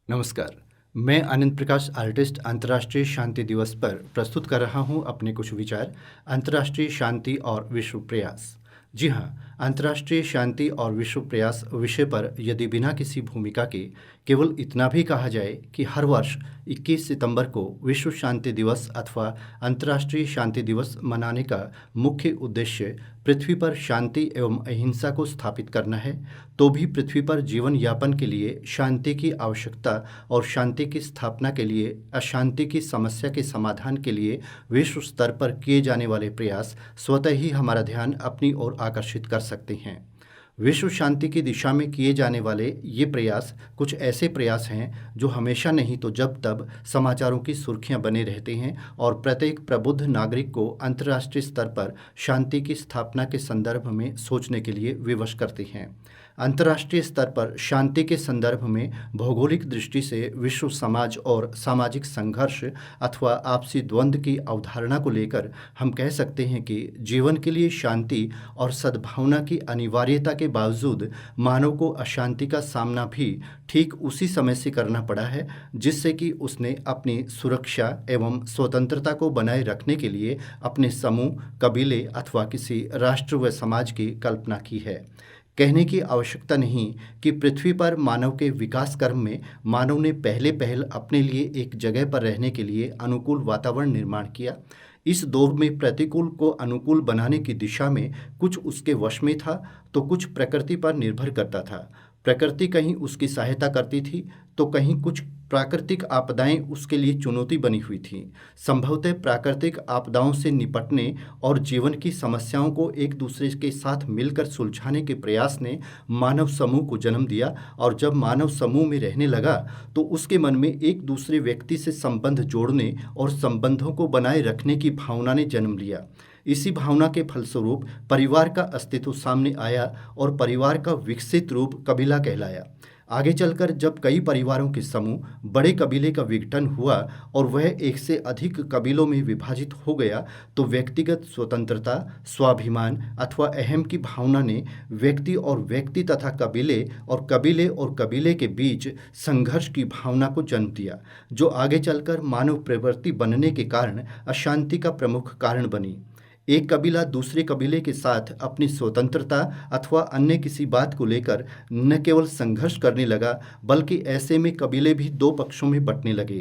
नमस्कार। मैं आनंद प्रकाश आर्टिस्ट अंतर्राष्ट्रीय शांति दिवस पर प्रस्तुत कर रहा हूं अपने कुछ विचार। अंतर्राष्ट्रीय शांति और विश्व प्रयास। जी हाँ, अंतर्राष्ट्रीय शांति और विश्व प्रयास विषय पर यदि बिना किसी भूमिका के केवल इतना भी कहा जाए कि हर वर्ष 21 सितंबर को विश्व शांति दिवस अथवा अंतर्राष्ट्रीय शांति दिवस मनाने का मुख्य उद्देश्य पृथ्वी पर शांति एवं अहिंसा को स्थापित करना है, तो भी पृथ्वी पर जीवन यापन के लिए शांति की आवश्यकता और शांति की स्थापना के लिए अशांति की समस्या के समाधान के लिए विश्व स्तर पर किए जाने वाले प्रयास स्वतः ही हमारा ध्यान अपनी ओर आकर्षित कर सकते हैं। विश्व शांति की दिशा में किए जाने वाले ये प्रयास कुछ ऐसे प्रयास हैं जो हमेशा नहीं तो जब तब समाचारों की सुर्खियां बने रहते हैं और प्रत्येक प्रबुद्ध नागरिक को अंतर्राष्ट्रीय स्तर पर शांति की स्थापना के संदर्भ में सोचने के लिए विवश करते हैं। अंतर्राष्ट्रीय स्तर पर शांति के संदर्भ में भौगोलिक दृष्टि से विश्व समाज और सामाजिक संघर्ष अथवा आपसी द्वंद्व की अवधारणा को लेकर हम कह सकते हैं कि जीवन के लिए शांति और सद्भावना की अनिवार्यता के बावजूद मानव को अशांति का सामना भी ठीक उसी समय से करना पड़ा है जिससे कि उसने अपनी सुरक्षा एवं स्वतंत्रता को बनाए रखने के लिए अपने समूह, कबीले अथवा किसी राष्ट्र व समाज की कल्पना की है। कहने की आवश्यकता नहीं कि पृथ्वी पर मानव के विकास क्रम में मानव ने पहल अपने लिए एक जगह पर रहने के लिए अनुकूल वातावरण निर्माण किया। इस दौर में प्रतिकूल को अनुकूल बनाने की दिशा में कुछ उसके वश में था तो कुछ प्रकृति पर निर्भर करता था। प्रकृति कहीं उसकी सहायता करती थी तो कहीं कुछ प्राकृतिक आपदाएं उसके लिए चुनौती बनी हुई थीं। संभवतः प्राकृतिक आपदाओं से निपटने और जीवन की समस्याओं को एक दूसरे के साथ मिलकर सुलझाने के प्रयास ने मानव समूह को जन्म दिया और जब मानव समूह में रहने लगा तो उसके मन में एक दूसरे व्यक्ति से संबंध जोड़ने और संबंधों को बनाए रखने की भावना ने जन्म लिया। इसी भावना के फलस्वरूप परिवार का अस्तित्व सामने आया और परिवार का विकसित रूप कबीला कहलाया। आगे चलकर जब कई परिवारों के समूह बड़े कबीले का विघटन हुआ और वह एक से अधिक कबीलों में विभाजित हो गया तो व्यक्तिगत स्वतंत्रता, स्वाभिमान अथवा अहम की भावना ने व्यक्ति और व्यक्ति तथा कबीले के बीच संघर्ष की भावना को जन्म दिया, जो आगे चलकर मानव प्रवृत्ति बनने के कारण अशांति का प्रमुख कारण बनी। एक कबीला दूसरे कबीले के साथ अपनी स्वतंत्रता अथवा अन्य किसी बात को लेकर न केवल संघर्ष करने लगा बल्कि ऐसे में कबीले भी दो पक्षों में बंटने लगे।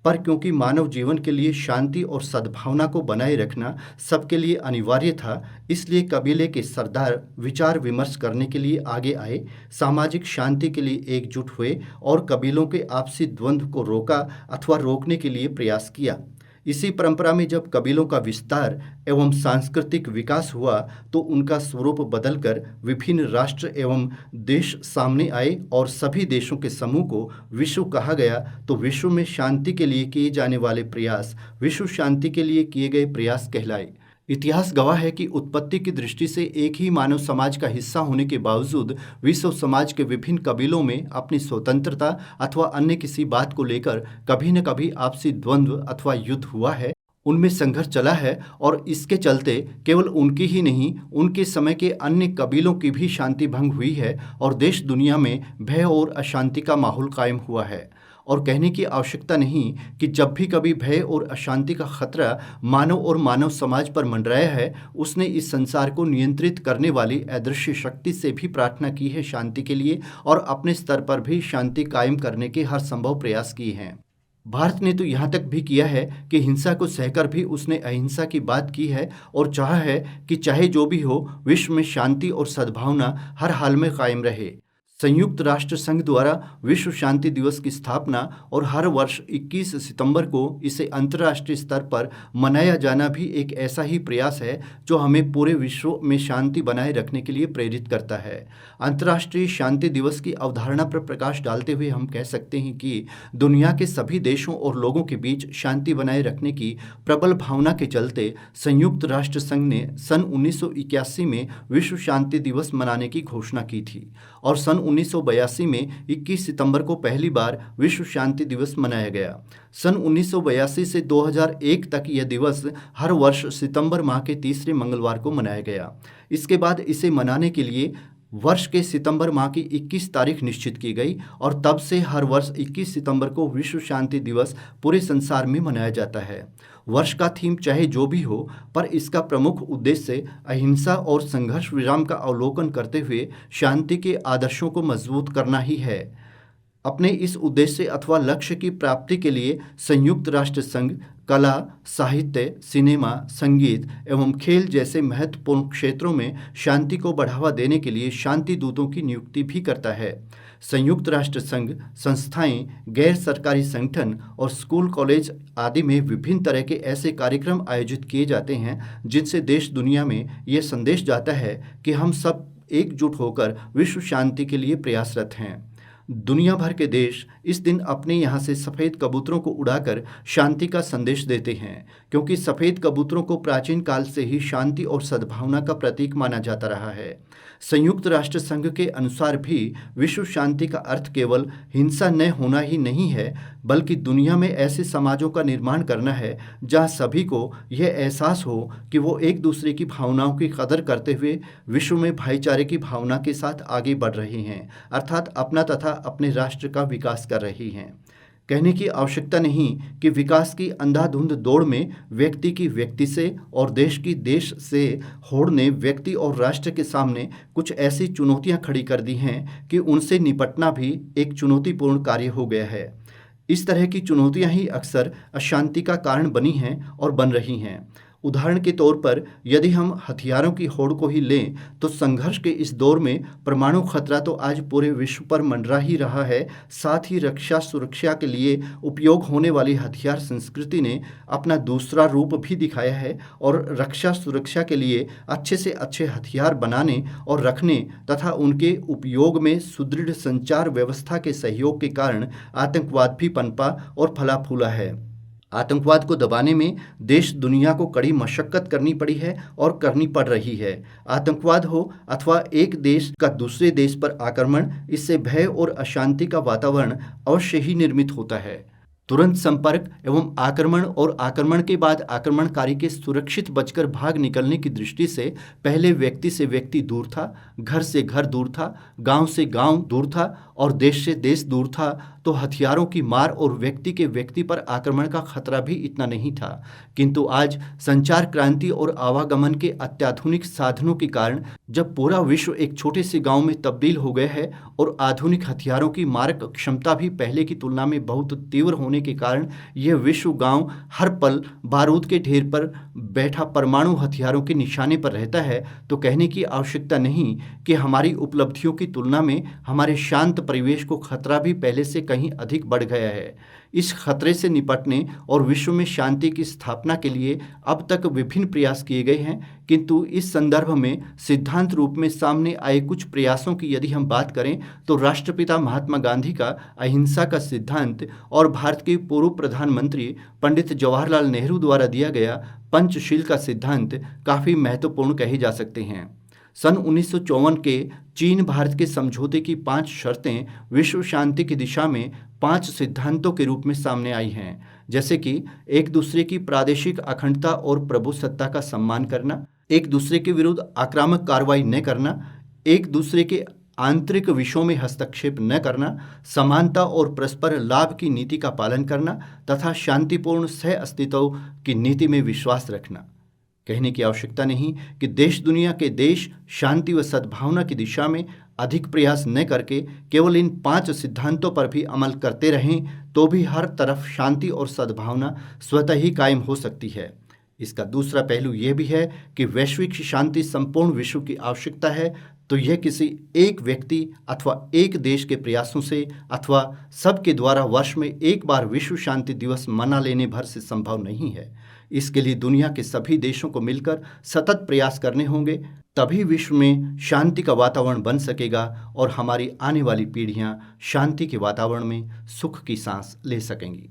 पर क्योंकि मानव जीवन के लिए शांति और सद्भावना को बनाए रखना सबके लिए अनिवार्य था, इसलिए कबीले के सरदार विचार विमर्श करने के लिए आगे आए, सामाजिक शांति के लिए एकजुट हुए और कबीलों के आपसी द्वंद्व को रोका अथवा रोकने के लिए प्रयास किया। इसी परंपरा में जब कबीलों का विस्तार एवं सांस्कृतिक विकास हुआ तो उनका स्वरूप बदलकर विभिन्न राष्ट्र एवं देश सामने आए और सभी देशों के समूह को विश्व कहा गया। तो विश्व में शांति के लिए किए जाने वाले प्रयास विश्व शांति के लिए किए गए प्रयास कहलाए। इतिहास गवाह है कि उत्पत्ति की दृष्टि से एक ही मानव समाज का हिस्सा होने के बावजूद विश्व समाज के विभिन्न कबीलों में अपनी स्वतंत्रता अथवा अन्य किसी बात को लेकर कभी न कभी आपसी द्वंद्व अथवा युद्ध हुआ है, उनमें संघर्ष चला है और इसके चलते केवल उनकी ही नहीं उनके समय के अन्य कबीलों की भी शांति भंग हुई है और देश दुनिया में भय और अशांति का माहौल कायम हुआ है। और कहने की आवश्यकता नहीं कि जब भी कभी भय और अशांति का खतरा मानव और मानव समाज पर मंडराया है, उसने इस संसार को नियंत्रित करने वाली अदृश्य शक्ति से भी प्रार्थना की है शांति के लिए और अपने स्तर पर भी शांति कायम करने के हर संभव प्रयास किए हैं। भारत ने तो यहाँ तक भी किया है कि हिंसा को सहकर भी उसने अहिंसा की बात की है और चाहा है कि चाहे जो भी हो विश्व में शांति और सद्भावना हर हाल में कायम रहे। संयुक्त राष्ट्र संघ द्वारा विश्व शांति दिवस की स्थापना और हर वर्ष 21 सितंबर को इसे अंतर्राष्ट्रीय स्तर पर मनाया जाना भी एक ऐसा ही प्रयास है जो हमें पूरे विश्व में शांति बनाए रखने के लिए प्रेरित करता है। अंतर्राष्ट्रीय शांति दिवस की अवधारणा पर प्रकाश डालते हुए हम कह सकते हैं कि दुनिया के सभी देशों और लोगों के बीच शांति बनाए रखने की प्रबल भावना के चलते संयुक्त राष्ट्र संघ ने सन 1981 में विश्व शांति दिवस मनाने की घोषणा की थी और सन 1982 में 21 सितंबर को पहली बार विश्व शांति दिवस मनाया गया। सन 1982 से 2001 तक यह दिवस हर वर्ष सितंबर माह के तीसरे मंगलवार को मनाया गया। इसके बाद इसे मनाने के लिए वर्ष के सितंबर माह की 21 तारीख निश्चित की गई और तब से हर वर्ष 21 सितंबर को विश्व शांति दिवस पूरे संसार में मनाया जाता है। वर्ष का थीम चाहे जो भी हो, पर इसका प्रमुख उद्देश्य अहिंसा और संघर्ष विराम का अवलोकन करते हुए शांति के आदर्शों को मजबूत करना ही है। अपने इस उद्देश्य अथवा लक्ष्य की प्राप्ति के लिए संयुक्त राष्ट्र संघ कला, साहित्य, सिनेमा, संगीत एवं खेल जैसे महत्वपूर्ण क्षेत्रों में शांति को बढ़ावा देने के लिए शांति दूतों की नियुक्ति भी करता है। संयुक्त राष्ट्र संघ संस्थाएं, गैर सरकारी संगठन और स्कूल कॉलेज आदि में विभिन्न तरह के ऐसे कार्यक्रम आयोजित किए जाते हैं जिनसे देश दुनिया में ये संदेश जाता है कि हम सब एकजुट होकर विश्व शांति के लिए प्रयासरत हैं। दुनिया भर के देश इस दिन अपने यहाँ से सफ़ेद कबूतरों को उड़ाकर शांति का संदेश देते हैं, क्योंकि सफ़ेद कबूतरों को प्राचीन काल से ही शांति और सद्भावना का प्रतीक माना जाता रहा है। संयुक्त राष्ट्र संघ के अनुसार भी विश्व शांति का अर्थ केवल हिंसा न होना ही नहीं है, बल्कि दुनिया में ऐसे समाजों का निर्माण करना है जहाँ सभी को यह एहसास हो कि वो एक दूसरे की भावनाओं की कदर करते हुए विश्व में भाईचारे की भावना के साथ आगे बढ़ रहे हैं, अर्थात अपना तथा अपने राष्ट्र का विकास कर रही हैं। कहने की आवश्यकता नहीं कि विकास की अंधाधुंध दौड़ में व्यक्ति की व्यक्ति से और देश की देश से होड़ ने व्यक्ति और राष्ट्र के सामने कुछ ऐसी चुनौतियां खड़ी कर दी हैं कि उनसे निपटना भी एक चुनौतीपूर्ण कार्य हो गया है। इस तरह की चुनौतियां ही अक्सर अशांति का कारण बनी हैं और बन रही हैं। उदाहरण के तौर पर यदि हम हथियारों की होड़ को ही लें तो संघर्ष के इस दौर में परमाणु खतरा तो आज पूरे विश्व पर मंडरा ही रहा है। साथ ही रक्षा सुरक्षा के लिए उपयोग होने वाली हथियार संस्कृति ने अपना दूसरा रूप भी दिखाया है और रक्षा सुरक्षा के लिए अच्छे से अच्छे हथियार बनाने और रखने तथा उनके उपयोग में सुदृढ़ संचार व्यवस्था के सहयोग के कारण आतंकवाद भी पनपा और फला फूला है। आतंकवाद को दबाने में देश दुनिया को कड़ी मशक्कत करनी पड़ी है और करनी पड़ रही है। आतंकवाद हो अथवा एक देश का दूसरे देश पर आक्रमण, इससे भय और अशांति का वातावरण अवश्य ही निर्मित होता है। तुरंत संपर्क एवं आक्रमण और आक्रमण के बाद आक्रमणकारी के सुरक्षित बचकर भाग निकलने की दृष्टि से पहले व्यक्ति से व्यक्ति दूर था, घर से घर दूर था, गांव से गांव दूर था और देश से देश दूर था, तो हथियारों की मार और व्यक्ति के व्यक्ति पर आक्रमण का खतरा भी इतना नहीं था। किंतु आज संचार क्रांति और आवागमन के अत्याधुनिक साधनों के कारण जब पूरा विश्व एक छोटे से गांव में तब्दील हो गया है और आधुनिक हथियारों की मारक क्षमता भी पहले की तुलना में बहुत तीव्र होने के कारण यह विश्व गांव हर पल बारूद के ढेर पर बैठा परमाणु हथियारों के निशाने पर रहता है, तो कहने की आवश्यकता नहीं कि हमारी उपलब्धियों की तुलना में हमारे शांत परिवेश को खतरा भी पहले से कहीं अधिक बढ़ गया है। इस खतरे से निपटने और विश्व में शांति की स्थापना के लिए अब तक विभिन्न प्रयास किए गए हैं, किंतु इस संदर्भ में सिद्धांत रूप में सामने आए कुछ प्रयासों की यदि हम बात करें तो राष्ट्रपिता महात्मा गांधी का अहिंसा का सिद्धांत और भारत के पूर्व प्रधानमंत्री पंडित जवाहरलाल नेहरू द्वारा दिया गया पंचशील का सिद्धांत काफ़ी महत्वपूर्ण कहे जा सकते हैं। सन 1954 के चीन भारत के समझौते की 5 शर्तें विश्व शांति की दिशा में 5 सिद्धांतों के रूप में सामने आई हैं, जैसे कि एक दूसरे की प्रादेशिक अखंडता और प्रभुसत्ता का सम्मान करना, एक दूसरे के विरुद्ध आक्रामक कार्रवाई न करना, एक दूसरे के आंतरिक विषयों में हस्तक्षेप न करना, समानता और परस्पर लाभ की नीति का पालन करना तथा शांतिपूर्ण सह अस्तित्व की नीति में विश्वास रखना। कहने की आवश्यकता नहीं कि देश दुनिया के देश शांति व सद्भावना की दिशा में अधिक प्रयास न करके केवल इन 5 सिद्धांतों पर भी अमल करते रहें तो भी हर तरफ शांति और सद्भावना स्वतः ही कायम हो सकती है। इसका दूसरा पहलू यह भी है कि वैश्विक शांति संपूर्ण विश्व की आवश्यकता है, तो यह किसी एक व्यक्ति अथवा एक देश के प्रयासों से अथवा सबके द्वारा वर्ष में एक बार विश्व शांति दिवस मना लेने भर से संभव नहीं है। इसके लिए दुनिया के सभी देशों को मिलकर सतत प्रयास करने होंगे, तभी विश्व में शांति का वातावरण बन सकेगा और हमारी आने वाली पीढ़ियां शांति के वातावरण में सुख की सांस ले सकेंगी।